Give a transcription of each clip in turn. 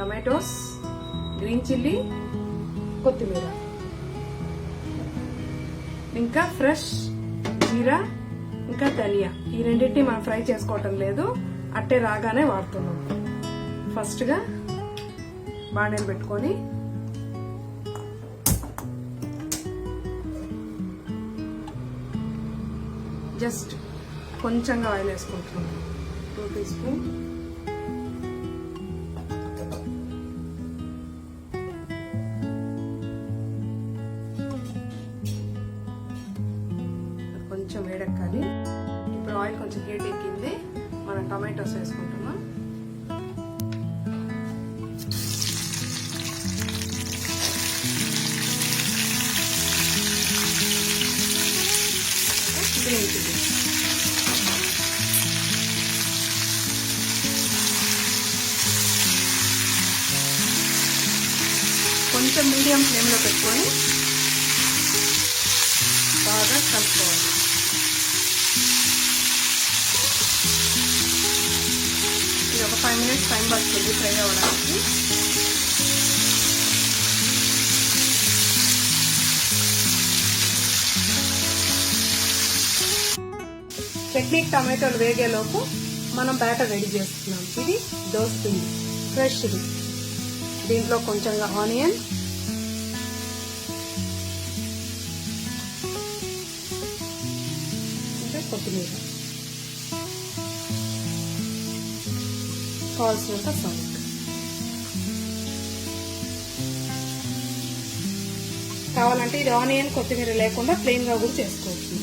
Tomatoes, green chilli, కొత్తిమీర, ఇంకా fresh జీరా, ఇంకా ధనియా. ఈ రెండింటిని మనం ఫ్రై చేసుకోవటం లేదు, అట్టే రాగానే వాడుతున్నాం. ఫస్ట్ గా బాణీలు పెట్టుకొని జస్ట్ కొంచెంగా ఆయిల్ వేసుకుంటున్నాం. 2 టీ స్పూన్. కొంచెం వేడెక్కాలి. ఇప్పుడు ఆయిల్ కొంచెం హీట్ ఎక్కింది, మనం టమాటోస్ వేసుకుంటున్నాం. గ్రీన్ చిల్లీ, కొంచెం మీడియం ఫ్లేమ్లో పెట్టుకొని బాగా కలుపుకోవాలి. ఇది ఒక 5 మినిట్స్ టైం పడుతుంది ఫ్రై అవ్వడానికి. చట్నీకి టమాటోలు వేగేలోపు మనం బ్యాటర్ రెడీ చేస్తున్నాం. ఇది దోస పిండి, ఫ్రెష్ది. దీంట్లో కొంచెంగా ఆనియన్, ఇంకా కొత్తిమీర, కావాల్సినంత సాల్ట్. కావాలంటే ఇది ఆనియన్ కొత్తిమీర లేకుండా ప్లెయిన్ గా కూడా చేసుకోవచ్చు.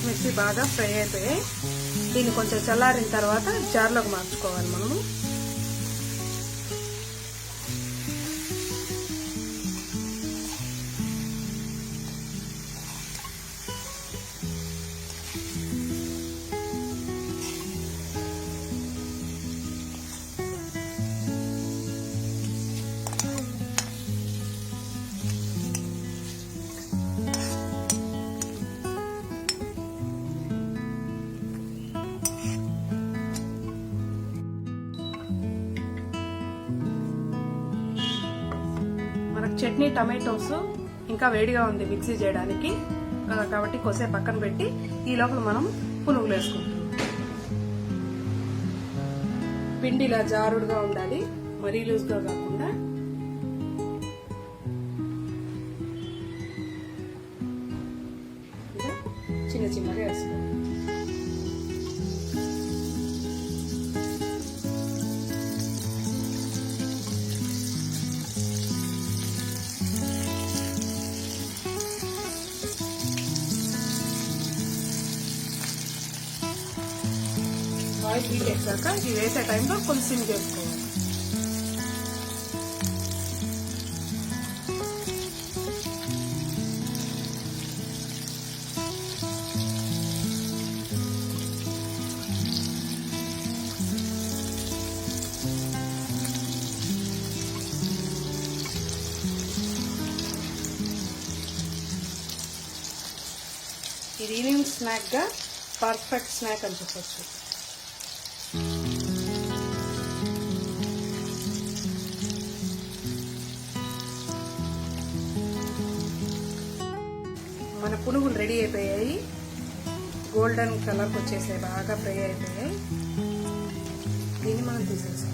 మిర్చి బాగా ఫ్రై అయిపోయాయి. దీన్ని కొంచెం చల్లారిన తర్వాత జార్లోకి మార్చుకోవాలి మనము. చట్నీ టమాటోస్ ఇంకా వేడిగా ఉంది మిక్సీ చేయడానికి, కాబట్టి కొద్దిసేపు పక్కన పెట్టి ఈ లోపల మనం పునుగులు వేసుకుంటాం. పిండి ఇలా జారుడుగా ఉండాలి, మరీ లూజ్గా కాకుండా. చిన్న చిన్నగా వేసుకోవాలి. ఆయిల్ హీట్ ఎక్కాక ఇది వేసే టైంలో కొంచెం చేసుకోవాలి. ఇది ఈవినింగ్ స్నాక్ గా పర్ఫెక్ట్ స్నాక్ అని చెప్పొచ్చు. మన పునుగులు రెడీ అయిపోయాయి, గోల్డెన్ కలర్కి వచ్చేసాయి, బాగా ఫ్రై అయిపోయాయి. దీన్ని మనం తీసేసుకోవచ్చు.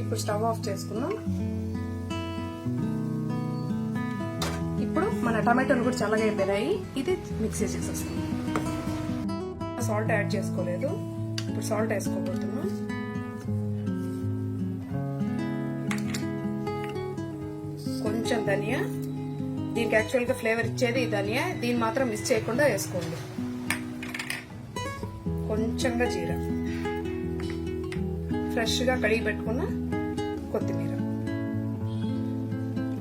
ఇప్పుడు స్టవ్ ఆఫ్ చేసుకున్నాం. ఇప్పుడు మన టమాటోలు కూడా చల్లగా అయిపోయినాయి. ఇది మిక్సీ చేసేస్తాం. సాల్ట్ యాడ్ చేసుకోలేదు, ఇప్పుడు సాల్ట్ వేసుకోబోతున్నాం. కొంచెం ధనియా, దీనికి యాక్చువల్గా ఫ్లేవర్ ఇచ్చేది ధనియా, దీన్ని మాత్రం మిస్ చేయకుండా వేసుకోండి. కొంచెంగా జీరా, ఫ్రెష్గా కడిగి పెట్టుకున్న కొత్తిమీర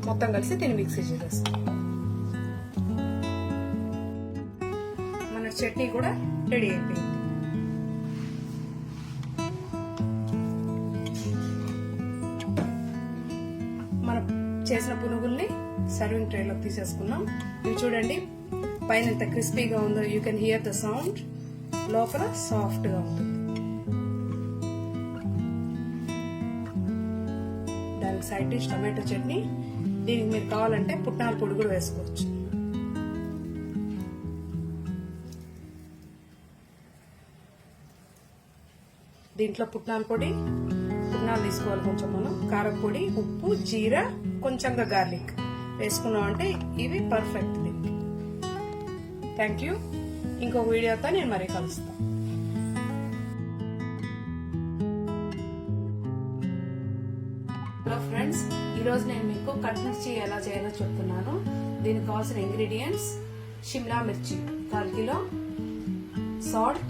మొత్తం కలిసి దీన్ని మిక్సీ చేసేస్తాం. మన చట్నీ కూడా రెడీ అయిపోయింది. మనం చేసిన పునుగుల్ని సర్వింగ్ ట్రేలోకి తీసేసుకున్నాం. ఇవి చూడండి, పైన ఎంత క్రిస్పీగా ఉందో, you can hear the sound. లోపల సాఫ్ట్ గా ఉంటుంది. దానికి సైడ్ డిష్ టమాటో చట్నీ. దీనికి మీరు కావాలంటే పుట్నాల పొడి కూడా వేసుకోవచ్చు. దీంట్లో పుట్నాల పొడి, పుట్నాలు తీసుకోవాలి కొంచెం మనం, కారం పొడి, ఉప్పు, జీరా, కొంచెంగా గార్లిక్ వేసుకున్నాం అంటే ఇవి పర్ఫెక్ట్. దీనికి థ్యాంక్ యూ. ఇంకొక వీడియోతో నేను మరీ కలుస్తాను. హలో ఫ్రెండ్స్, ఈరోజు నేను మీకు కట్ మిర్చి ఎలా చేయాలో చెప్తున్నాను. దీనికి కావాల్సిన ఇంగ్రీడియంట్స్: షిమ్లా మిర్చి 1 కిలో, సాల్ట్,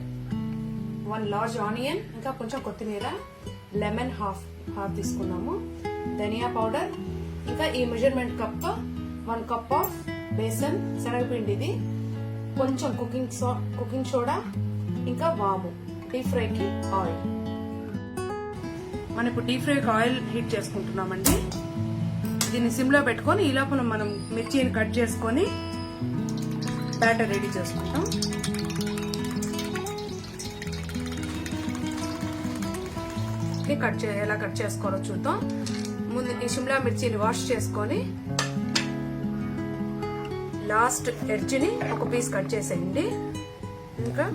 1 లార్జ్ ఆనియన్, ఇంకా కొంచెం కొత్తిమీర, లెమన్ హాఫ్ తీసుకున్నాము, ధనియా పౌడర్, ఇంకా ఈ measurement cup 1 cup of besan శనగపిండిది, కొంచెం కుకింగ్ సోడా, ఇంకా వాము, డీప్ ఫ్రైకి ఆయిల్. మనం ఇప్పుడు డీప్ ఫ్రైకి ఆయిల్ హీట్ చేసుకుంటున్నామండి. దీన్ని సిమ్ లో పెట్టుకొని ఈ లోపల మనం మిర్చిని కట్ చేసుకొని బ్యాటర్ రెడీ చేసుకుంటాం. ఎలా కట్ చేసుకోవాలో చూద్దాం. ముందు ఈ షిమ్లా మిర్చిని వాష్ చేసుకొని లాస్ట్ ఎడ్జ్ ని ఒక పీస్ కట్ చేసేయండి. ఇంకా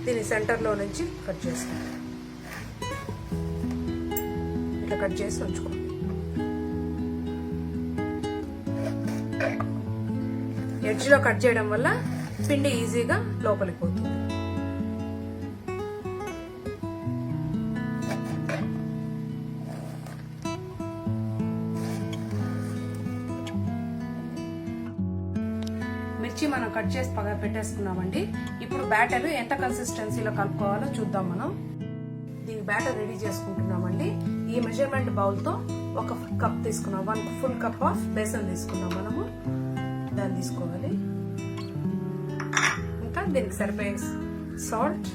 దీని సెంటర్ లో నుంచి కట్ చేసుకోండి. ఇట్లా కట్ చేసి ఉంచుకోండి. ఎడ్జ్ లో కట్ చేయడం వల్ల పిండి ఈజీగా లోపలికి పోతుంది. మిర్చి మనం కట్ చేసి పగ పెట్టేసుకున్నామండి. ఇప్పుడు బ్యాటర్ ఎంత కన్సిస్టెన్సీలో కలుపుకోవాలో చూద్దాం. మనం దీని బ్యాటర్ రెడీ చేసుకుంటున్నామండి. ఈ మెజర్మెంట్ బౌల్ తో 1 కప్ తీసుకున్నాం, 1 ఫుల్ కప్ ఆఫ్ బేసన్ తీసుకున్నాం మనము. దాన్ని తీసుకోవాలి. ఇంకా దీనికి సరిపోయే salt,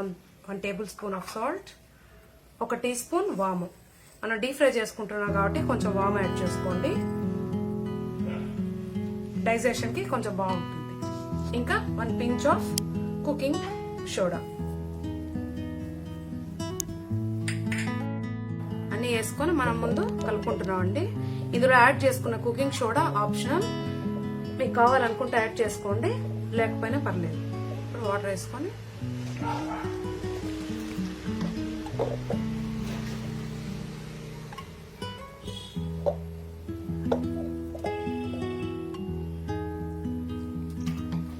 1 tablespoon of salt, 1 teaspoon వాము. మనం డీప్ ఫ్రై చేసుకుంటున్నాం కాబట్టి కొంచెం వాము యాడ్ చేసుకోండి, డైజెషన్ కి కొంచెం బాగుంటుంది. ఇంకా 1 పించ్ ఆఫ్ కుకింగ్ సోడా అన్ని వేసుకొని మనం ముందు కలుపుకుంటున్నాం అండి. ఇందులో యాడ్ చేసుకున్న కుకింగ్ సోడా ఆప్షనల్, మీకు కావాలనుకుంటే యాడ్ చేసుకోండి, లేకపోయినా పర్లేదు. ఇప్పుడు వాటర్ వేసుకొని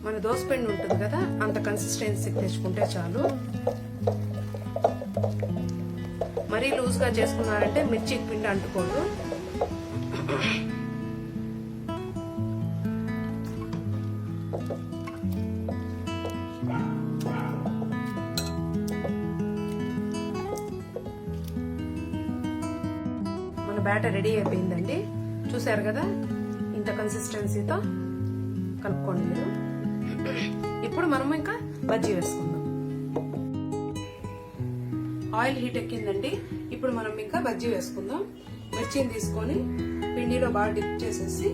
మన దోసపిండి ఉంటుంది కదా, అంత కన్సిస్టెన్సీకి తెచ్చుకుంటే చాలు. మరీ లూజ్ గా చేసుకున్నారంటే మిర్చికి పిండి అంటుకోదు. మన బ్యాటర్ రెడీ అయిపోయిందండి. చూసారు కదా, ఇంత కన్సిస్టెన్సీతో కలుపుకోండి మీరు. ఇప్పుడు మనం ఇంకా బజ్జీ వేసుకుందాం. ఆయిల్ హీట్ ఎక్కిందండి. ఇప్పుడు మనం ఇంకా బజ్జీ వేసుకుందాం. మిర్చిని తీసుకొని పిండిలో బాగా డిప్ చేసేసి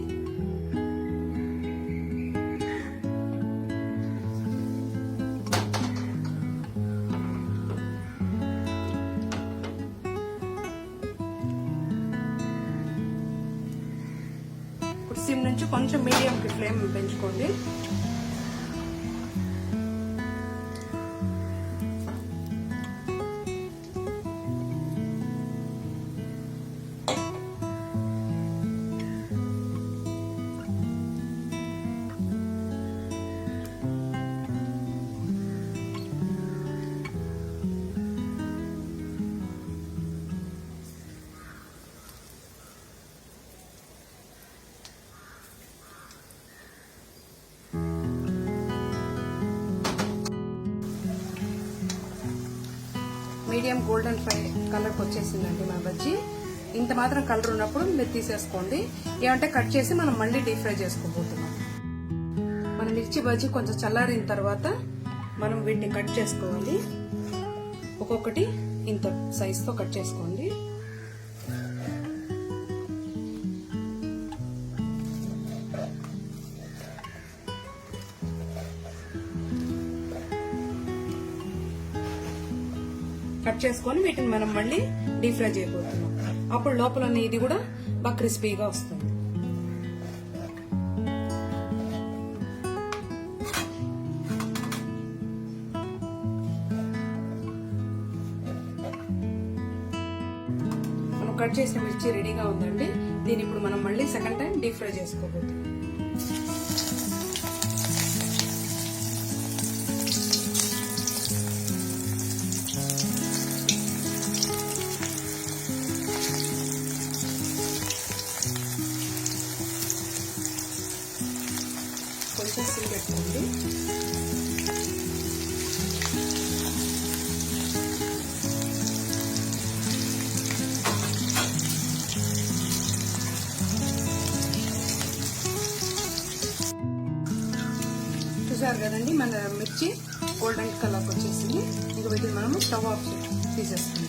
ఇప్పుడు సిమ్ నుంచి కొంచెం మీడియంకి ఫ్లేమ్ పెంచుకోండి. మీడియం గోల్డెన్ ఫ్రై కలర్కి వచ్చేసిందండి మన బజ్జీ. ఇంత మాత్రం కలర్ ఉన్నప్పుడు మీరు తీసేసుకోండి. ఏమంటే కట్ చేసి మనం మళ్ళీ డీప్ ఫ్రై చేసుకోబోతున్నాం. మన మిర్చి బజ్జీ కొంచెం చల్లారిన తర్వాత మనం వీటిని కట్ చేసుకోవాలి. ఒక్కొక్కటి ఇంత సైజుతో కట్ చేసుకోండి. కట్ చేసుకొని వీటిని మనం మళ్ళీ డీప్ ఫ్రై చేయబోతున్నాం. అప్పుడు లోపల ఇది కూడా బాగా క్రిస్పీగా వస్తుంది. మనం కట్ చేసిన మిర్చి రెడీగా ఉందండి. దీన్ని ఇప్పుడు మనం మళ్ళీ సెకండ్ టైం డీప్ ఫ్రై చేసుకోబోతున్నాం. కొంచెం సిమ్ పెట్టుకోండి. చూసారు కదండి, మన మిర్చి గోల్డెన్ కలర్కి వచ్చేసింది. ఇంక వీటిని మనము స్టవ్ ఆఫ్ తీసేస్తాం.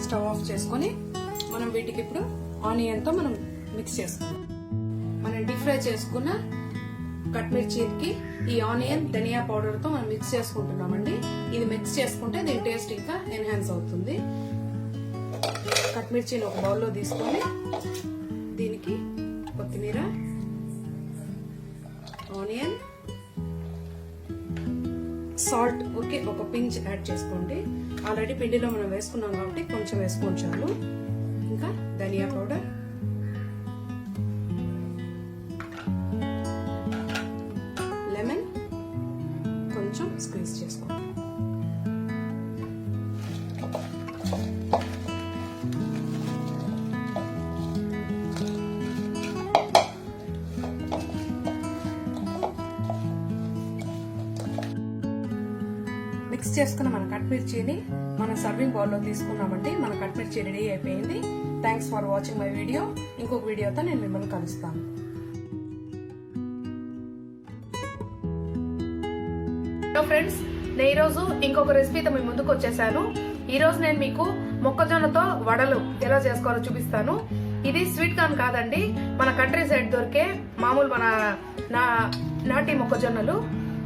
స్టవ్ ఆఫ్ చేసుకొని మనం వీటికి ఇప్పుడు ఆనియన్తో మనం మిక్స్ చేసుకుందాం. మనం డీప్ ఫ్రై చేసుకున్న కట్ మిర్చికి ఈ ఆనియన్ ధనియా పౌడర్తో మనం మిక్స్ చేసుకుంటున్నామండి. ఇది మిక్స్ చేసుకుంటే దీని టేస్ట్ ఇంకా ఎన్హాన్స్ అవుతుంది. కట్ మిర్చిని ఒక బౌల్లో తీసుకొని దీనికి కొత్తిమీర, ఆనియన్, సాల్ట్ ఓకే ఒక పించ్ యాడ్ చేసుకోండి. ఆల్రెడీ పిండిలో మనం వేసుకున్నాం కాబట్టి కొంచెం వేసుకోండి చాలు. ఇంకా ధనియా పౌడర్, లెమన్ కొంచెం స్క్వీజ్ చేసుకోండి. మిక్స్ చేసుకున్న మన కట్ మిర్చిని మన సర్వింగ్ బౌల్లో తీసుకున్నామండి. మన కట్ మిర్చి రెడీ అయిపోయింది. Thanks for watching my video. ఇంకొక వీడియోతో నేను మిమ్మల్ని కలుస్తాను. హలో ఫ్రెండ్స్, నేను ఈరోజు ఇంకొక రెసిపీతో మీ ముందుకు వచ్చేసాను. ఈరోజు నేను మీకు మొక్కజొన్నతో వడలు ఎలా చేసుకోవాలో చూపిస్తాను. ఇది స్వీట్ కార్న్ కాదండి, మన కంట్రీ సైడ్ దొరికే మామూలు మన నాటి మొక్కజొన్నలు.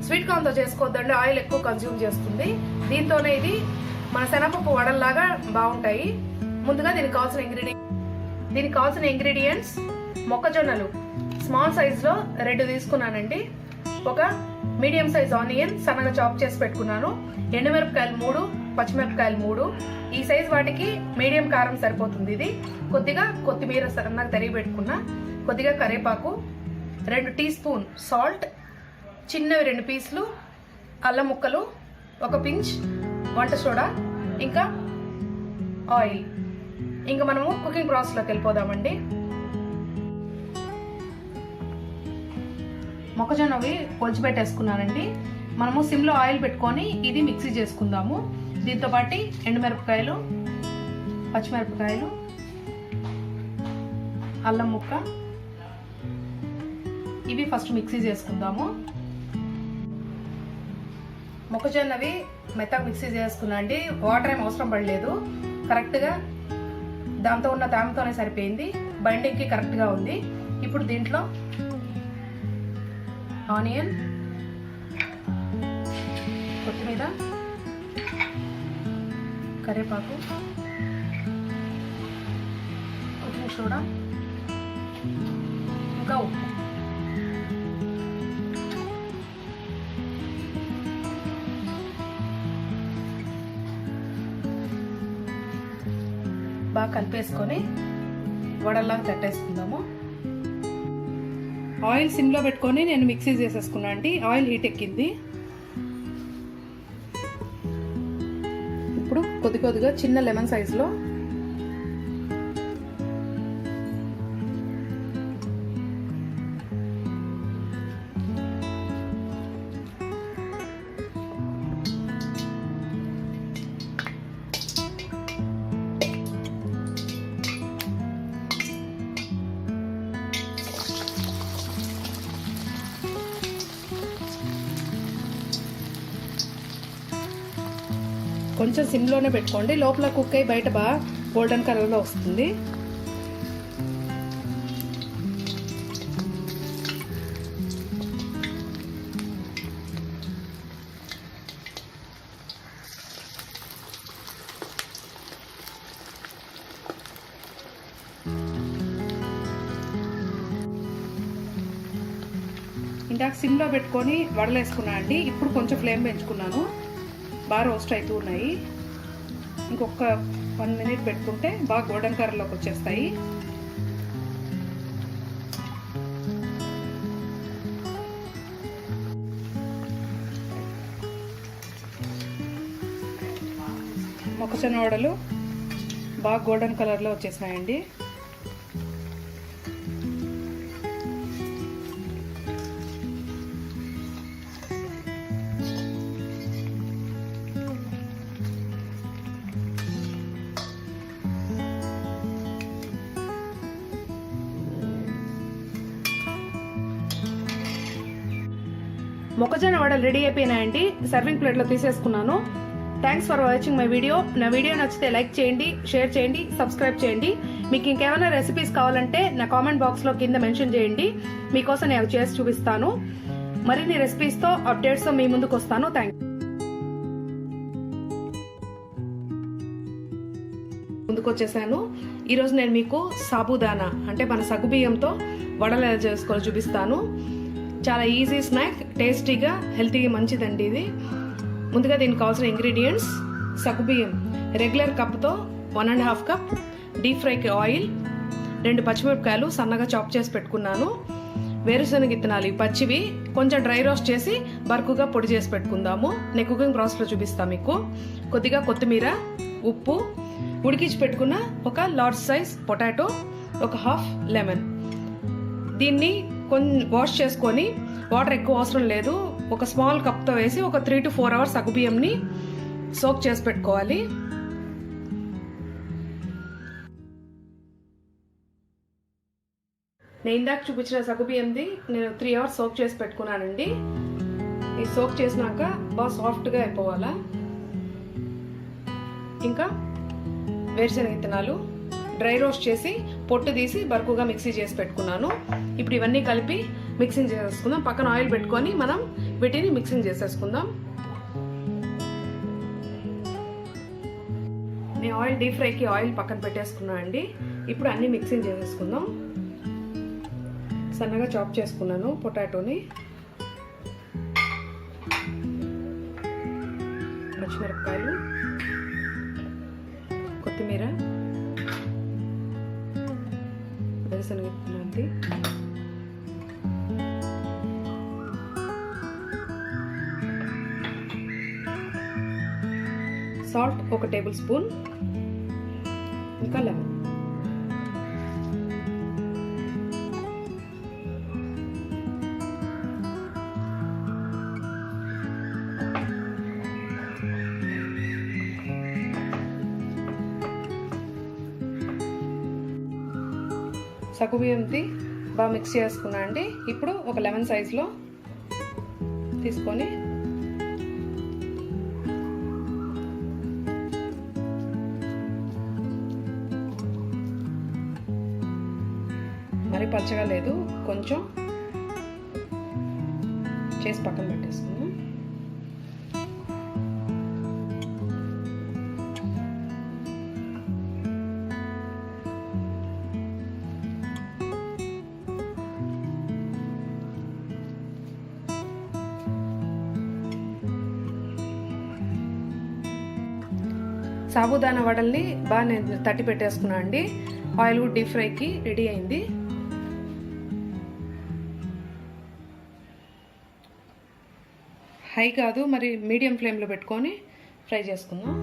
స్వీట్ కార్న్ తో చేసుకోవద్దండి, ఆయిల్ ఎక్కువ కన్జ్యూమ్ చేస్తుంది. దీంతోనే ఇది మన శనగపప్పు వడల్లాగా బాగుంటాయి. ముందుగా దీనికి కావాల్సిన ఇంగ్రీడియంట్స్ మొక్కజొన్నలు స్మాల్ సైజ్ లో 2 తీసుకున్నానండి. ఒక మీడియం సైజ్ ఆనియన్ సన్నగా చాప్ చేసి పెట్టుకున్నాను. ఎండుమిరపకాయలు 3, పచ్చిమిరపకాయలు 3. ఈ సైజ్ వాటికి మీడియం కారం సరిపోతుంది. ఇది కొద్దిగా కొత్తిమీర సన్నగా తరిగి పెట్టుకున్నా, కొద్దిగా కరివేపాకు, 2 టీ స్పూన్ సాల్ట్, చిన్నవి 2 పీసులు అల్లం ముక్కలు, ఒక పించ్ వంట సోడా, ఇంకా ఆయిల్. ఇంకా మనము కుకింగ్ ప్రాసెస్లోకి వెళ్ళిపోదామండి. మొక్కజొన్నవి ఒలిచిపెట్టేసుకున్నానండి. మనము సిమ్లో ఆయిల్ పెట్టుకొని ఇది మిక్సీ చేసుకుందాము. దీంతో పాటు ఎండుమిరపకాయలు, పచ్చిమిరపకాయలు, అల్లం ముక్క ఇవి ఫస్ట్ మిక్సీ చేసుకుందాము. మొక్కజొన్నవి మెత్తగా మిక్సీ చేసుకున్నా అండి. వాటర్ ఏం అవసరం పడలేదు. కరెక్ట్గా దాంతో ఉన్న తేమతోనే సరిపోయింది. బైండింగ్కి కరెక్ట్గా ఉంది. ఇప్పుడు దీంట్లో ఆనియన్, కొత్తిమీర, కరివేపాకు, కుకింగ్ సోడా, ఇంకా ఉప్పు బాగా కలిపేసుకొని వడల్లాగా తట్టేసుకుందాము. ఆయిల్ సిమ్లో పెట్టుకొని నేను మిక్సీ చేసేసుకున్నా అండి. ఆయిల్ హీట్ ఎక్కింది. ఇప్పుడు కొద్ది కొద్దిగా చిన్న లెమన్ సైజులో కొంచెం సిమ్లోనే పెట్టుకోండి. లోపల కుక్ అయ్యి బయట బాగా గోల్డెన్ కలర్లో వస్తుంది. ఇందాక సిమ్లో పెట్టుకొని వడలేసుకున్నా అండి. ఇప్పుడు కొంచెం ఫ్లేమ్ పెంచుకున్నాను. బాగా రోస్ట్ అవుతూ ఉన్నాయి. ఇంకొక 1 మినిట్ పెట్టుకుంటే బాగా గోల్డెన్ కలర్లోకి వచ్చేస్తాయి. మొక్కజొన్న వడలు బాగా గోల్డెన్ కలర్లో వచ్చేసాయండి. మొక్కజొన్న వడలు రెడీ అయిపోయినాయండి. సర్వింగ్ ప్లేట్లో తీసేసుకున్నాను. Thanks for watching my video. నా వీడియో నచ్చితే లైక్ చేయండి, షేర్ చేయండి, సబ్స్క్రైబ్ చేయండి. మీకు ఇంకేమైనా రెసిపీస్ కావాలంటే నా కామెంట్ బాక్స్లో కింద మెన్షన్ చేయండి. మీకోసం నేను చేసి చూపిస్తాను. మరిన్ని రెసిపీస్తో అప్డేట్స్తో మీ ముందుకు వస్తాను. ముందుకు వచ్చేసాను. ఈరోజు నేను మీకు సాబుదానా అంటే మన సగ్గుబియ్యంతో వడలు ఎలా చేసుకోవాలో చూపిస్తాను. చాలా ఈజీ స్నాక్, టేస్టీగా, హెల్తీగా మంచిదండి ఇది. ముందుగా దీనికి కావాల్సిన ఇంగ్రీడియంట్స్: సగ్గుబియ్యం రెగ్యులర్ కప్తో 1.5 కప్, డీప్ ఫ్రైకి ఆయిల్, 2 పచ్చిమిరపకాయలు సన్నగా చాప్ చేసి పెట్టుకున్నాను, వేరుశనగ విత్తనాలు పచ్చివి కొంచెం డ్రై రోస్ట్ చేసి బరుకుగా పొడి చేసి పెట్టుకుందాము. నేను కుకింగ్ ప్రాసెస్లో చూపిస్తాను మీకు. కొద్దిగా కొత్తిమీర, ఉప్పు, ఉడికించి పెట్టుకున్న ఒక లార్జ్ సైజ్ పొటాటో, ఒక హాఫ్ లెమన్. దీన్ని కొంచెం వాష్ చేసుకొని, వాటర్ ఎక్కువ అవసరం లేదు, ఒక స్మాల్ కప్తో వేసి ఒక 3 to 4 అవర్స్ సగ్గుబియ్యంని సోక్ చేసి పెట్టుకోవాలి. నేను ఇందాక చూపించిన సగ్గుబియ్యంది నేను 3 అవర్స్ సోక్ చేసి పెట్టుకున్నానండి. ఈ సోక్ చేసినాక బాగా సాఫ్ట్గా అయిపోవాలా. ఇంకా వేరుశనగ విత్తనాలు డ్రై రోస్ట్ చేసి పొట్టు తీసి బరుకుగా మిక్సీ చేసి పెట్టుకున్నాను. ఇప్పుడు ఇవన్నీ కలిపి మిక్సింగ్ చేసేసుకుందాం. పక్కన ఆయిల్ పెట్టుకొని మనం వీటిని మిక్సింగ్ చేసేసుకుందాం. నేను ఆయిల్ డీప్ ఫ్రైకి ఆయిల్ పక్కన పెట్టేసుకున్నాను అండి. ఇప్పుడు అన్ని మిక్సింగ్ చేసేసుకుందాం. సన్నగా చాప్ చేసుకున్నాను పొటాటోని, పచ్చిమిరపకాయలు, కొత్తిమీర, వేరుశనగ విత్తనాలు, సాల్ట్ 1 టేబుల్ స్పూన్, ఇంకా లెమన్. సగ్గుబియ్యంది బాగా మిక్స్ చేసుకున్నా అండి. ఇప్పుడు ఒక లెమన్ సైజులో తీసుకొని మరి పచ్చగా లేదు, కొంచెం చేసి పక్కన పెట్టేసుకున్నాం. సాబుదానా వడల్ని బాగా నేను తట్టి పెట్టేసుకున్నాను అండి. ఆయిల్ కూడా డీప్ ఫ్రైకి రెడీ అయింది. హై కాదు, మరి మీడియం ఫ్లేమ్లో పెట్టుకొని ఫ్రై చేసుకుందాం.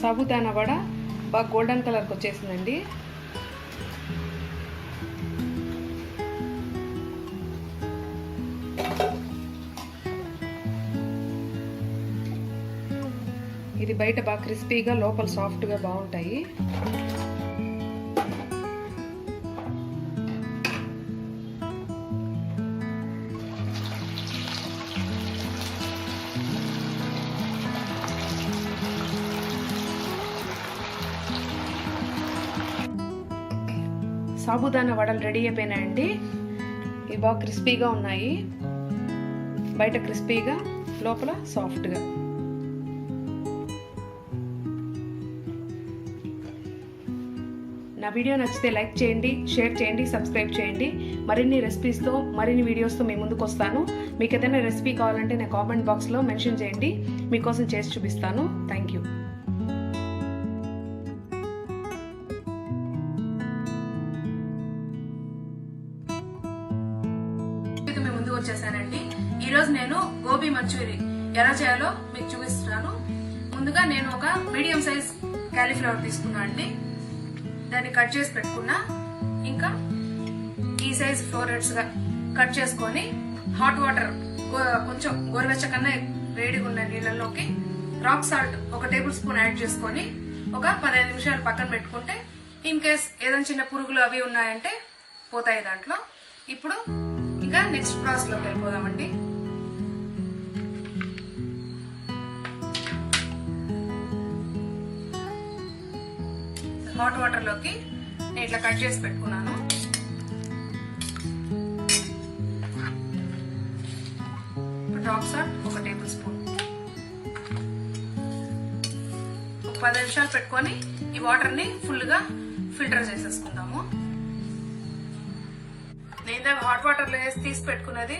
సాబుదానా వడ బాగా గోల్డెన్ కలర్కి వచ్చేసిందండి. ఇది బయట బాగా క్రిస్పీగా లోపల సాఫ్ట్గా బాగుంటాయి. సాబుదానా వడలు రెడీ అయిపోయినాయండి. ఇవి బాగా క్రిస్పీగా ఉన్నాయి, బయట క్రిస్పీగా లోపల సాఫ్ట్గా. నా వీడియో నచ్చితే లైక్ చేయండి, షేర్ చేయండి, సబ్స్క్రైబ్ చేయండి. మరిన్ని రెసిపీస్తో మరిన్ని వీడియోస్తో మీ ముందుకు వస్తాను. మీకు ఏదైనా రెసిపీ కావాలంటే నా కామెంట్ బాక్స్లో మెన్షన్ చేయండి, మీకోసం చేసి చూపిస్తాను. Thank you. వచ్చేసానండి. ఈరోజు నేను గోబీ మంచూరి ఎలా చేయాలో మీకు చూపిస్తున్నాను. ముందుగా నేను ఒక మీడియం సైజ్ క్యాలీఫ్లవర్ తీసుకున్నా అండి, దాన్ని కట్ చేసి పెట్టుకున్నా. ఇంకా ఈ సైజ్ ఫ్లోరెట్స్ గా కట్ చేసుకొని హాట్ వాటర్ కొంచెం గోరువెచ్చ కన్నా వేడిగా ఉన్న నీళ్ళలోకి rock salt 1 tablespoon add చేసుకొని ఒక 15 నిమిషాలు పక్కన పెట్టుకుంటే ఇన్ కేస్ ఏదైనా చిన్న పురుగులు అవి ఉన్నాయంటే పోతాయి దాంట్లో. ఇప్పుడు ఇంకా నెక్స్ట్ ప్రాసెస్ లోకి వెళ్ళిపోదామండి. హాట్ వాటర్ లోకి నేను ఇట్లా కట్ చేసి పెట్టుకున్నాను. రాక్ సాల్ట్ 1 టేబుల్ స్పూన్, 10 నిమిషాలు పెట్టుకొని ఈ వాటర్ ని ఫుల్ గా ఫిల్టర్ చేసేసుకుందాము. నేను హాట్ వాటర్ లో వేసి తీసి పెట్టుకున్నది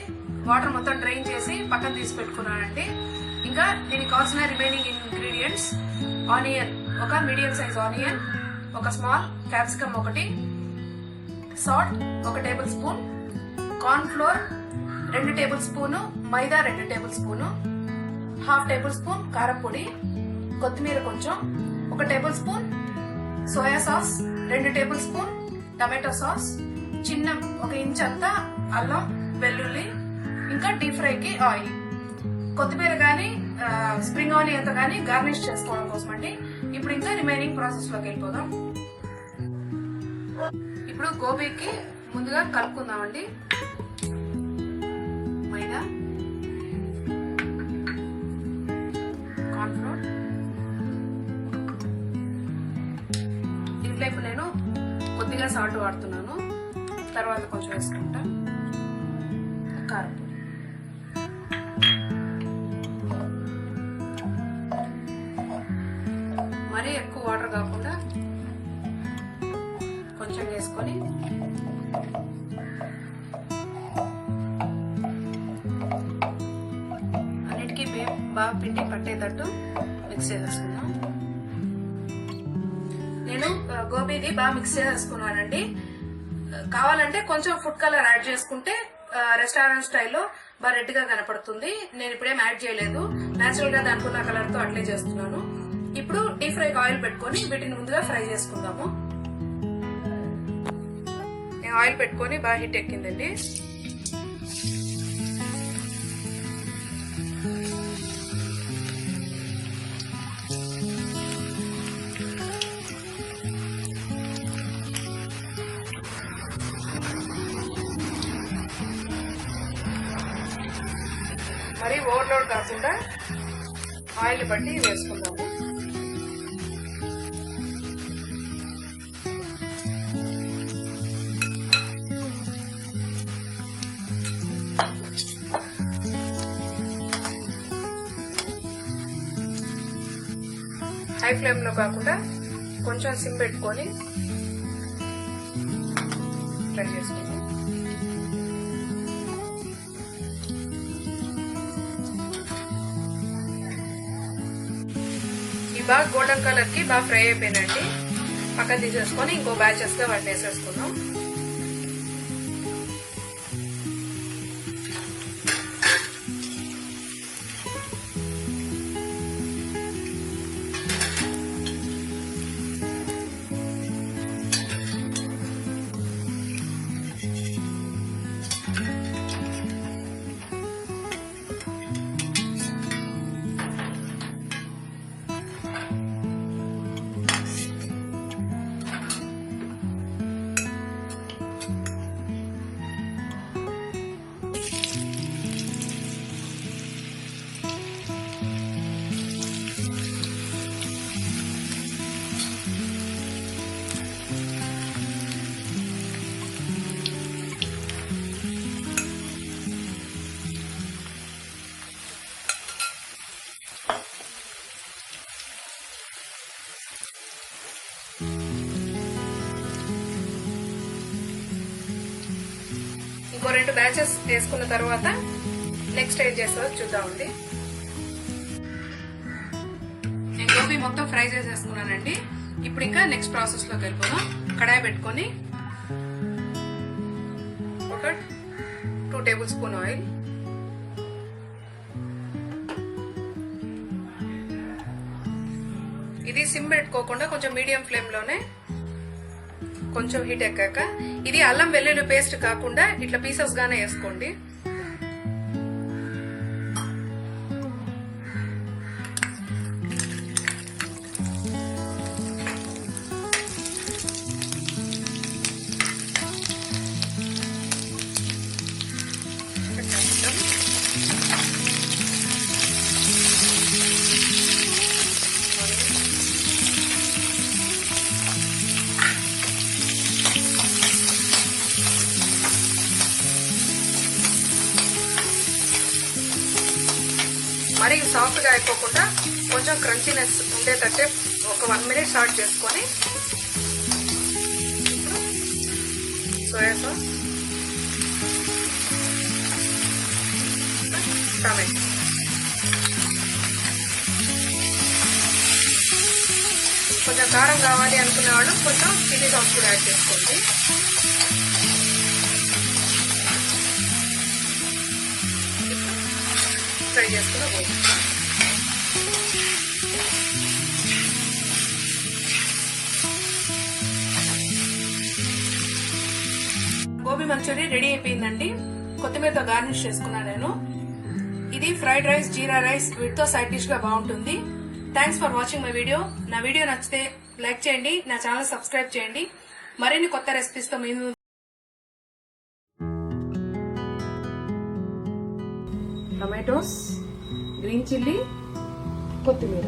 వాటర్ మొత్తం డ్రైన్ చేసి పక్కన తీసి పెట్టుకున్నానండి. ఇంకా దీనికి కావాల్సిన రిమైనింగ్ ఇంగ్రీడియంట్స్: ఆనియన్, ఒక మీడియం సైజ్ ఆనియన్, ఒక small capsicum 1, salt 1 tablespoon, corn flour 2 tablespoon, maida 2 tablespoon, 1/2 tablespoon కారపొడి, కొత్తిమీర కొంచెం, 1 tablespoon soya sauce, 2 tablespoon tomato sauce, చిన్న 1 ఇంచ్ అంతా అల్లం వెల్లుల్లి, ఇంకా డీప్ ఫ్రైకి ఆయిల్. కొత్తిమీర కానీ స్ప్రింగ్ ఆనియన్ తో కానీ గార్నిష్ చేసుకోవడం కోసం అండి. ఇప్పుడు ఇంకా రిమైనింగ్ ప్రాసెస్ లోకి వెళ్ళిపోదాం. ఇప్పుడు గోబీకి ముందుగా కలుపుకుందామండి. మైదా, కార్న్ ఫ్లోర్, దీంట్లో ఇప్పుడు నేను కొద్దిగా సాల్ట్ వాడుతున్నాను, తర్వాత కొంచెం వేసుకుంటా. కారం, మరీ ఎక్కువ వాటర్ కాకుండా కొంచెం వేసుకొని అన్నిటికీ బాగా పిండి పట్టేటట్టు మిక్స్ చేసేసుకుందాం. నేను గోబీది బాగా మిక్స్ చేసేసుకున్నానండి. కావాలంటే కొంచెం ఫుడ్ కలర్ యాడ్ చేసుకుంటే రెస్టారెంట్ స్టైల్లో బాగా రెడ్ గా కనపడుతుంది. నేను ఇప్పుడేం యాడ్ చేయలేదు, నేచురల్ గా దానికున్న కలర్ తో అట్లే చేస్తున్నాను. ఇప్పుడు డీప్ ఫ్రైకి ఆయిల్ పెట్టుకొని వీటిని ముందుగా ఫ్రై చేసుకుందాము. నేను ఆయిల్ పెట్టుకొని బాగా హీట్ ఎక్కిందండి. మరి ఓవర్లోడ్ కాకుండా ఆయిల్ బట్టి వేసుకుందాము. హై ఫ్లేమ్ లో కాకుండా కొంచెం సిమ్ పెట్టుకొని ఫ్రై చేసుకుందాం. ఈ బాగా గోల్డెన్ కలర్ కి బాగా ఫ్రై అయిపోయినండి. పక్కన తీసేసుకొని ఇంకో బ్యాచెస్ గా వాటిని వేసేసుకుందాం. ఇంకో 2 బ్యాచెస్ వేసుకున్న తర్వాత నెక్స్ట్ ఏం చేస్తుందో చూద్దామండి. నేను గోబీ మొత్తం ఫ్రై చేసేసుకున్నానండి. ఇప్పుడు ఇంకా నెక్స్ట్ ప్రాసెస్ లోకి వెళ్ళిపోదాం. కడాయి పెట్టుకొని ఒక 2 టేబుల్ స్పూన్ ఆయిల్, ఇది సిమ్ పెట్టుకోకుండా కొంచెం మీడియం ఫ్లేమ్ లోనే కొంచెం హీట్ ఎక్కాక, ఇది అల్లం వెల్లుల్లి పేస్ట్ కాకుండా ఇట్లా పీసెస్ గానే వేసుకోండి. మరి సాఫ్ట్ గా అయిపోకుండా కొంచెం క్రంచీనెస్ ఉండేటట్టే ఒక 1 మినిట్ స్టార్ట్ చేసుకొని సోయా సాస్, టమాటో, కొంచెం కారం కావాలి అనుకునే వాళ్ళు కొంచెం చిల్లీ సాస్ కూడా యాడ్ చేసుకోండి. ఫ్రై చేసుకున్న గోబీ మంచూరియా రెడీ అయిపోయిందండి. కొత్తిమీరతో గార్నిష్ చేసుకున్నాను నేను. ఇది ఫ్రైడ్ రైస్, జీరా రైస్ వీటితో సైడ్ డిష్ గా బాగుంటుంది. Thanks for watching my video. నా వీడియో నచ్చితే లైక్ చేయండి, నా ఛానల్ సబ్స్క్రైబ్ చేయండి. మరిన్ని కొత్త రెసిపీస్ తో మేము టమాటోస్, గ్రీన్ చిల్లీ, కొత్తిమీర,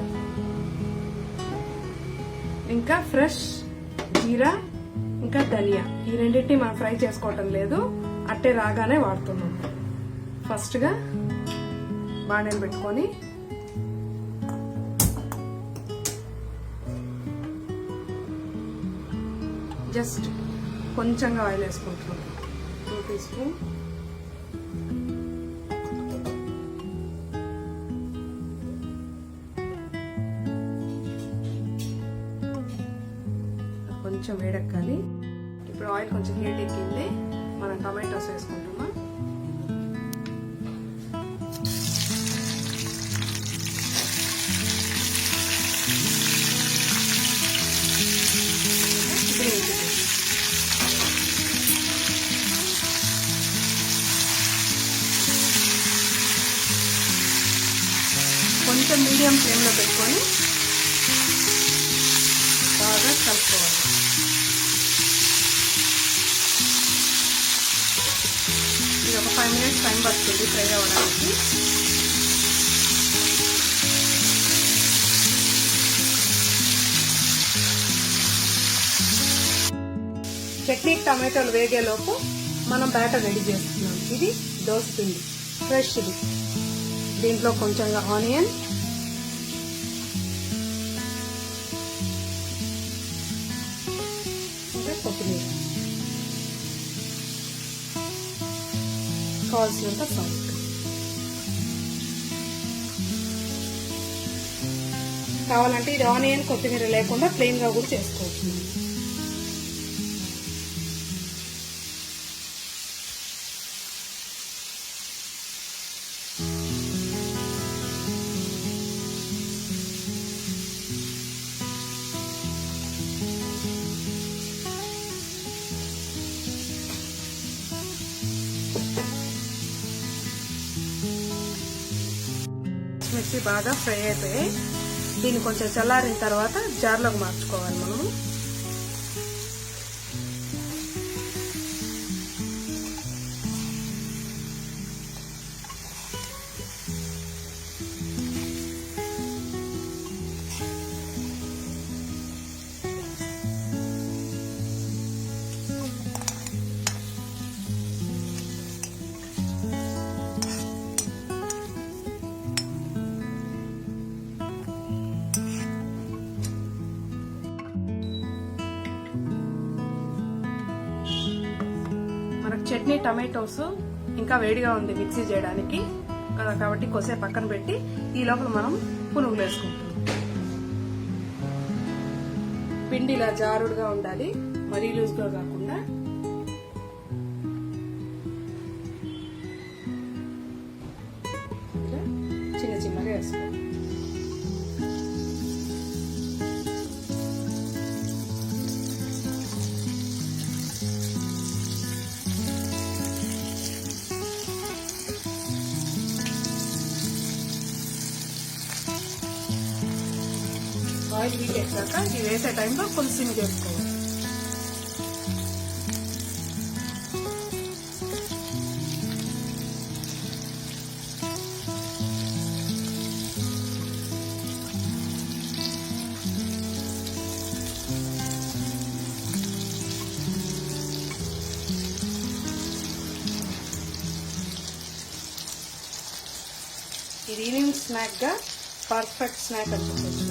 ఇంకా ఫ్రెష్ జీరా, ఇంకా ధనియా, ఈ రెండింటిని మనం ఫ్రై చేసుకోవటం లేదు, అట్టే రాగానే వాడుతున్నాం. ఫస్ట్ గా బాణీలు పెట్టుకొని జస్ట్ కొంచెంగా ఆయిల్ వేసుకుంటున్నాం. 2 టీ స్పూన్. కొంచెం వేడెక్కాలి. ఇప్పుడు ఆయిల్ కొంచెం హీట్ ఎక్కింది. మనం టమాటోస్ వేసుకుంటున్నాం. కొంచెం మీడియం ఫ్లేమ్లో పెట్టుకొని బాగా కలుపుకోవాలి. ఇది ఒక 5 మినిట్స్ టైం పడుతుంది ఫ్రై అవ్వడానికి. చట్నీ టమాటోలు వేగేలోపు మనం బ్యాటర్ రెడీ చేస్తున్నాం. ఇది దోస పిండి ఫ్రెష్ది. దీంట్లో కొంచెంగా ఆనియన్, కావాల్సినంత సాల్ట్. కావాలంటే ఇది ఆనియన్ కొత్తిమీర లేకుండా ప్లెయిన్ గా కూడా చేసుకోవచ్చు. మిర్చి బాగా ఫ్రై అయిపోయాయి. దీన్ని కొంచెం చల్లారిన తర్వాత జార్లోకి మార్చుకోవాలి మనము. చట్నీ టమాటోస్ ఇంకా వేడిగా ఉంది మిక్సీ చేయడానికి కాబట్టి కొద్దిసేపు పక్కన పెట్టి ఈ లోపల మనం పునుగులు వేసుకుంటాం. పిండి ఇలా జారుడుగా ఉండాలి, మరీ లూజ్గా కాకుండా. ఇలా చిన్న చిన్నగా వేసుకోవాలి. ఆయిల్ హీట్ చేశాక ఇది వేసే టైంలో కొంచెం సిమ్ చేసుకోవాలి. ఇది ఈవినింగ్ స్నాక్ గా పర్ఫెక్ట్ స్నాక్ అనుకోవచ్చు.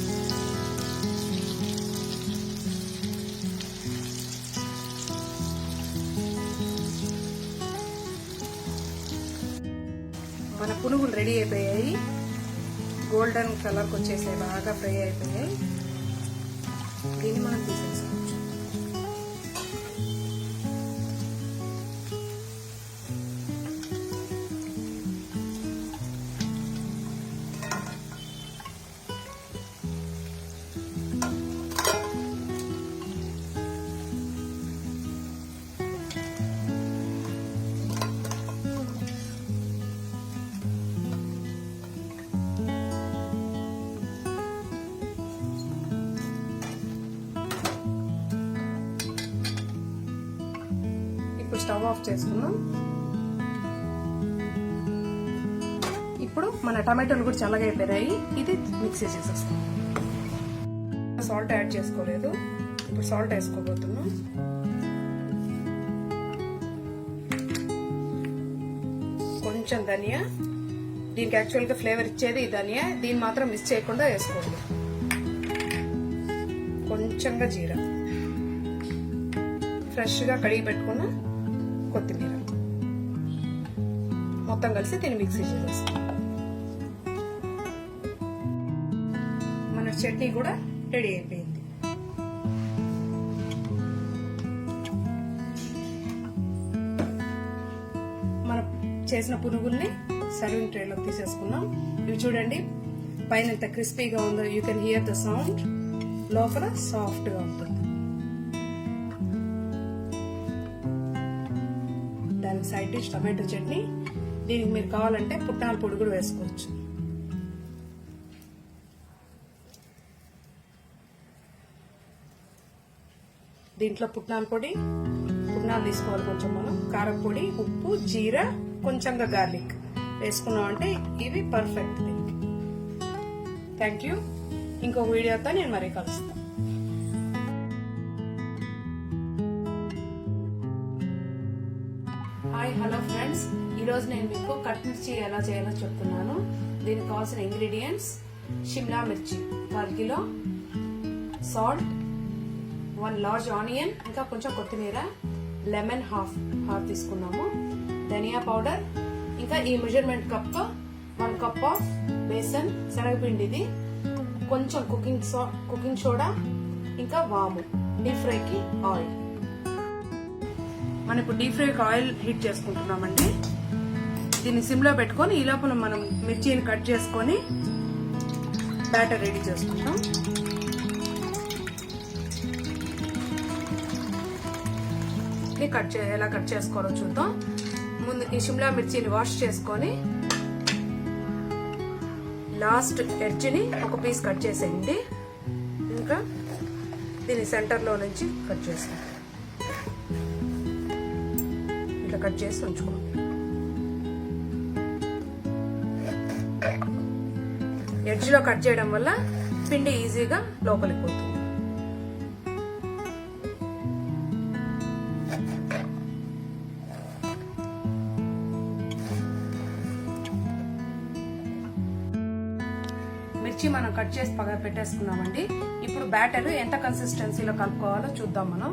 మన పునుగులు రెడీ అయిపోయాయి. గోల్డెన్ కలర్కి వచ్చేసాయి, బాగా ఫ్రై అయిపోయాయి. దీన్ని మనం తీసేసుకోవచ్చు. స్టవ్ ఆఫ్ చేసుకున్నాం. ఇప్పుడు మన టమాటోలు కూడా చల్లగా అయిపోయాయి. ఇది మిక్సీ చేసేస్తాం. సాల్ట్ యాడ్ చేసుకోలేదు, ఇప్పుడు సాల్ట్ వేసుకోబోతున్నాం. కొంచెం ధనియా, దీనికి యాక్చువల్ గా ఫ్లేవర్ ఇచ్చేది ఈ ధనియా, దీన్ని మాత్రం మిస్ చేయకుండా వేసుకోండి. కొంచెంగా జీరా, ఫ్రెష్ గా కడిగి పెట్టుకున్న కొత్తిమీర, మొత్తం కలిసి దీన్ని మిక్సీ చేసేస్తాం. మన చట్నీ కూడా రెడీ అయిపోయింది. మనం చేసిన పునుగుల్ని సర్వింగ్ ట్రేలోకి తీసేసుకున్నాం. ఇవి చూడండి, పైన ఎంత క్రిస్పీగా ఉందో. You can hear the sound. లోపల సాఫ్ట్ గా ఉంటుంది. దానికి సైడ్ డిష్ టమాటో చట్నీ. దీనికి మీరు కావాలంటే పుట్నాల పొడి కూడా వేసుకోవచ్చు. దీంట్లో పుట్నాల పొడి, పుట్నాలు తీసుకోవాలి కొంచెం మనం, కారం పొడి, ఉప్పు, జీరా, కొంచెంగా గార్లిక్ వేసుకున్నామంటే ఇవి పర్ఫెక్ట్ దీనికి. Thank you. ఇంకొక వీడియోతో నేను మరీ కలుస్తాను. Hi, hello friends. ఈరోజు నేను మీకు కట్ మిర్చి ఎలా చేయాలో చెప్తున్నాను. దీనికి కావాల్సిన ఇంగ్రీడియంట్స్: షిమ్లా మిర్చి 1 కిలో, సాల్ట్, 1 లార్జ్ ఆనియన్, ఇంకా కొంచెం కొత్తిమీర, లెమన్ హాఫ్ తీసుకున్నాము, ధనియా పౌడర్, ఇంకా ఈ మెజర్మెంట్ కప్ తో 1 కప్ ఆఫ్ బేసన్ శనగపిండిది, కొంచెం కుకింగ్ సోడా, ఇంకా వాము, డీప్ ఫ్రైకి ఆయిల్. మనం ఇప్పుడు డీప్ ఫ్రైకి ఆయిల్ హీట్ చేసుకుంటున్నామండి. దీన్ని సిమ్ లో పెట్టుకొని ఈ లోపల మనం మిర్చిని కట్ చేసుకొని బ్యాటర్ రెడీ చేసుకుంటాం. ఎలా కట్ చేసుకోవాలో చూద్దాం. ముందు ఈ షిమ్లా మిర్చిని వాష్ చేసుకొని లాస్ట్ ఎడ్జ్ ని ఒక పీస్ కట్ చేసేయండి. ఇంకా దీని సెంటర్ లో నుంచి కట్ చేసుకోండి. ఇట్లా కట్ చేసి ఉంచుకోండి. ఎడ్జ్ లో కట్ చేయడం వల్ల పిండి ఈజీగా లోపలికి పోతుంది. మిర్చి మనం కట్ చేసి పక్కన పెట్టేసుకున్నామండి. ఇప్పుడు బ్యాటర్ ఎంత కన్సిస్టెన్సీలో కలుపుకోవాలో చూద్దాం. మనం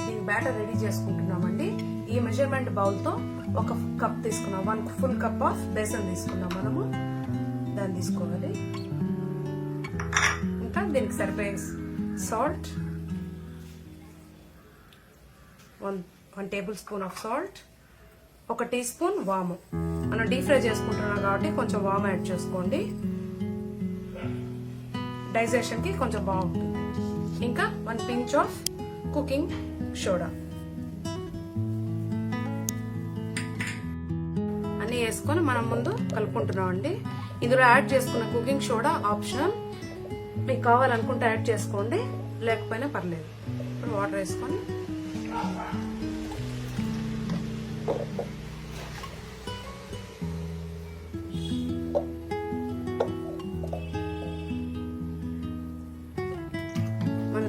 దీని బ్యాటర్ రెడీ చేసుకుంటున్నామండి. ఈ మెజర్మెంట్ బౌల్ తో 1 కప్ తీసుకున్నాం. 1 ఫుల్ కప్ ఆఫ్ బేసన్ తీసుకున్నాం. మనము దాన్ని తీసుకోవాలి. ఇంకా దీనికి సరిపోయే salt, 1 tablespoon of salt, 1 teaspoon వాము. మనం డీప్ ఫ్రై చేసుకుంటున్నాం కాబట్టి కొంచెం వాము యాడ్ చేసుకోండి. డైజెషన్ కి కొంచెం బాగుంటుంది. ఇంకా 1 పించ్ ఆఫ్ కుకింగ్ సోడా అన్ని వేసుకొని మనం ముందు కలుపుకుంటున్నాం అండి. ఇందులో యాడ్ చేసుకున్న కుకింగ్ సోడా ఆప్షనల్, మీకు కావాలనుకుంటే యాడ్ చేసుకోండి, లేకపోయినా పర్లేదు. ఇప్పుడు వాటర్ వేసుకొని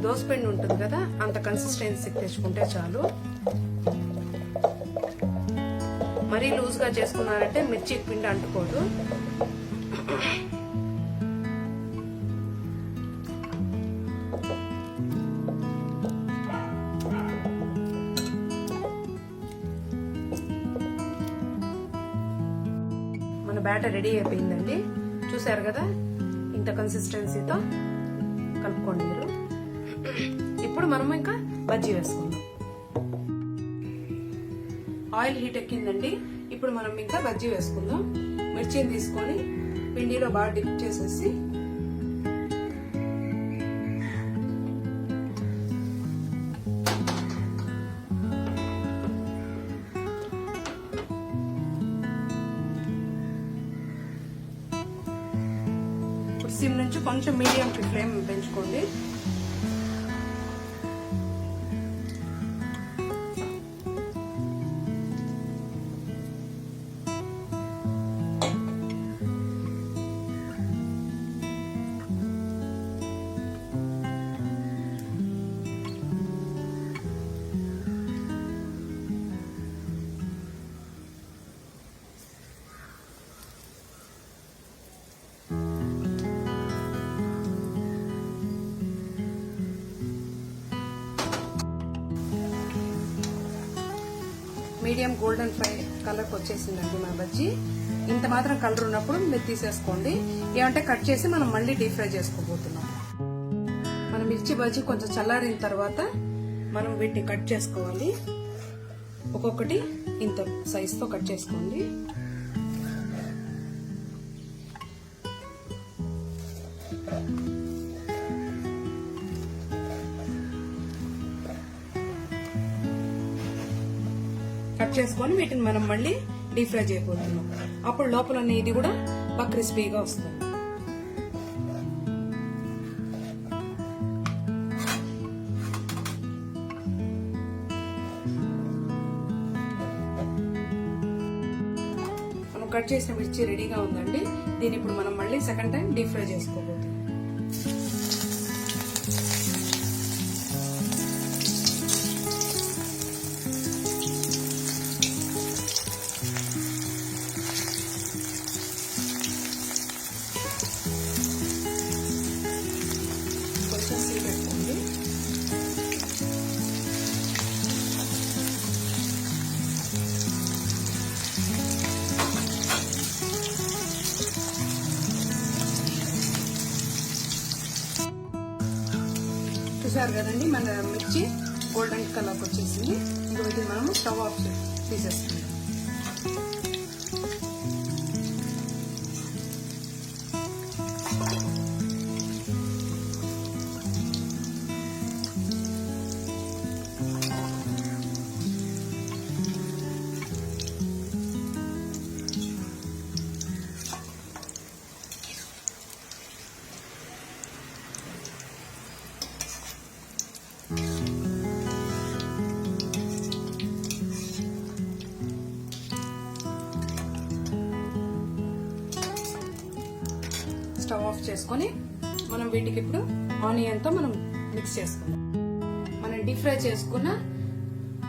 దోసపిండి ఉంటుంది కదా, అంత కన్సిస్టెన్సీ తెచ్చుకుంటే చాలు. మరీ లూజ్ గా చేసుకున్నారంటే మిర్చి పిండి అంటుకోదు. మన బ్యాటర్ రెడీ అయిపోయిందండి. చూసారు కదా, ఇంత కన్సిస్టెన్సీతో కలుపుకోండి మీరు. ఇప్పుడు మనం ఇంకా బజ్జీ వేసుకుందాం. ఆయిల్ హీట్ ఎక్కిందండి. ఇప్పుడు మనం ఇంకా బజ్జీ వేసుకుందాం. మిర్చిని తీసుకొని పిండిలో బాగా డిప్ చేసేసి ఇప్పుడు సిమ్ నుంచి కొంచెం మీడియం ఫ్లేమ్ పెంచుకోండి. మీడియం గోల్డెన్ ఫ్రై కలర్కి వచ్చేసిందండి మన బజ్జీ. ఇంత మాత్రం కలర్ ఉన్నప్పుడు మీరు తీసేసుకోండి. ఏమంటే కట్ చేసి మనం మళ్ళీ డీప్ ఫ్రై చేసుకోబోతున్నాం. మన మిర్చి బజ్జీ కొంచెం చల్లారిన తర్వాత మనం వీటిని కట్ చేసుకోవాలి. ఒక్కొక్కటి ఇంత సైజుతో కట్ చేసుకోండి. కట్ చేసుకొని వీటిని మనం మళ్ళీ డీప్ ఫ్రై చేయబోతున్నాం. అప్పుడు లోపల ఇది కూడా బాగా క్రిస్పీగా వస్తుంది. మనం కట్ చేసిన మిర్చి రెడీగా ఉందండి. దీన్ని ఇప్పుడు మనం మళ్ళీ సెకండ్ టైం డీప్ ఫ్రై చేసుకోబోతున్నాం. చూసారు కదండి మన మిర్చి గోల్డెన్ కలర్కి వచ్చేసింది. ఇంకా వీటిని మనము స్టవ్ ఆఫ్ తీసేస్తాం. స్టవ్ ఆఫ్ చేసుకొని మనం వీటికి ఇప్పుడు ఆనియన్తో మనం మిక్స్ చేసుకుందాం. మనం డీప్ ఫ్రై చేసుకున్న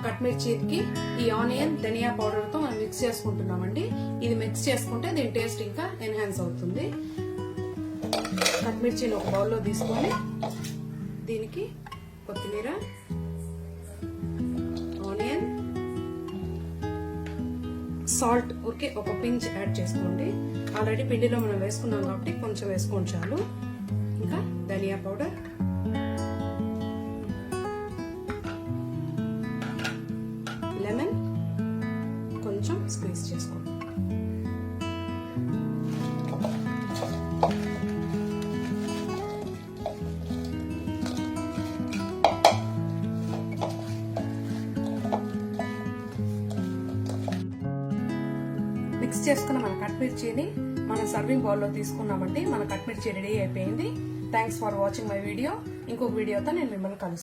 కట్ మిర్చికి ఈ ఆనియన్ ధనియా పౌడర్తో మనం మిక్స్ చేసుకుంటున్నామండి. ఇది మిక్స్ చేసుకుంటే దీని టేస్ట్ ఇంకా ఎన్హాన్స్ అవుతుంది. కట్ మిర్చిని ఒక బౌల్లో తీసుకొని దీనికి కొత్తిమీర, ఆనియన్, సాల్ట్ ఊరికే ఒక పించ్ యాడ్ చేసుకోండి. ఆల్రెడీ పిండిలో మనం వేసుకున్నాం కాబట్టి కొంచెం వేసుకోండి చాలు. ఇంకా ధనియా పౌడర్, లెమన్ కొంచెం స్క్వీజ్ చేసుకోండి. మిక్స్ చేసుకున్న మన కట్ మిర్చిని మనం సర్వింగ్ బౌల్లో తీసుకున్నామండి. మన కట్ మిర్చి రెడీ అయిపోయింది. Thanks for watching my video. ఇంకొక వీడియోతో నేను మిమ్మల్ని కలుస్తాను.